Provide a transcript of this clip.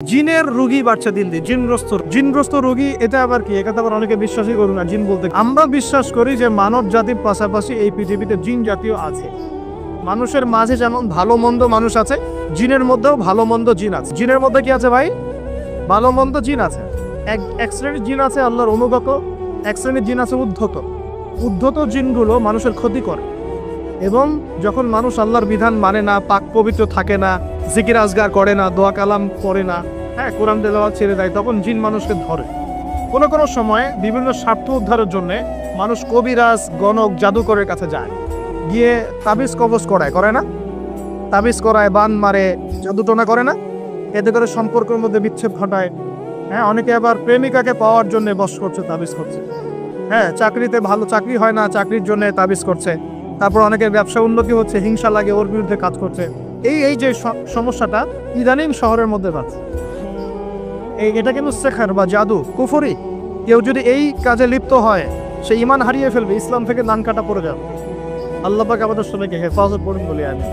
জিনের রোগী বাড়ছে দিন দিন, জিনগ্রস্ত রোগী। এটা আবার কি? এটা আবার অনেকে বিশ্বাসই করুন না জিন বলতে। আমরা বিশ্বাস করি যে মানব জাতির পাশাপাশি এই পৃথিবীতে জিন জাতীয় আছে। মানুষের মাঝে যেমন ভালো মন্দ মানুষ আছে, জিনের মধ্যেও ভালো মন্দ জিন আছে। জিনের মধ্যে কি আছে ভাই? ভালো মন্দ জিন আছে। এক শ্রেণীর জিন আছে আল্লাহর অনুগত, এক শ্রেণীর জিন আছে উদ্ধত জিনগুলো মানুষের ক্ষতি করে। এবং যখন মানুষ আল্লাহর বিধান মানে না, পাক পবিত্র থাকে না, জিকির আজগার করে না, দোয়া কালাম পড়ে না, কোরআন তেলাওয়াত ছেড়ে দেয়, তখন জিন মানুষকে ধরে। কোনো সময়ে বিভিন্ন স্বার্থ উদ্ধারের জন্য মানুষ কবিরাজ, গণক, জাদুকরের কাছে যায়, গিয়ে তাবিজ কবজ করে না? তাবিজ করায়, বান মারে, জাদুটোনা করে না? এতে করে সম্পর্কের মধ্যে বিচ্ছেদ ঘটায়। অনেকে আবার প্রেমিকাকে পাওয়ার জন্য বশ করছে, তাবিজ করছে। চাকরিতে ভালো চাকরি হয় না, চাকরির জন্য তাবিজ করছে। তারপর অনেকের ব্যবসা উন্নতি হচ্ছে, হিংসা লাগে, ওর বিরুদ্ধে কাজ করছে। এই যে সমস্যাটা ইদানিং শহরের মধ্যে পাচ্ছে, এটা কিন্তু শেখার বা জাদু, কুফরি। কেউ যদি এই কাজে লিপ্ত হয়, সে ঈমান হারিয়ে ফেলবে, ইসলাম থেকে নান কাটা পড়ে যাবে। আল্লাহ পাক আমাদের সবাইকে হেফাজত করুন বলি আমি।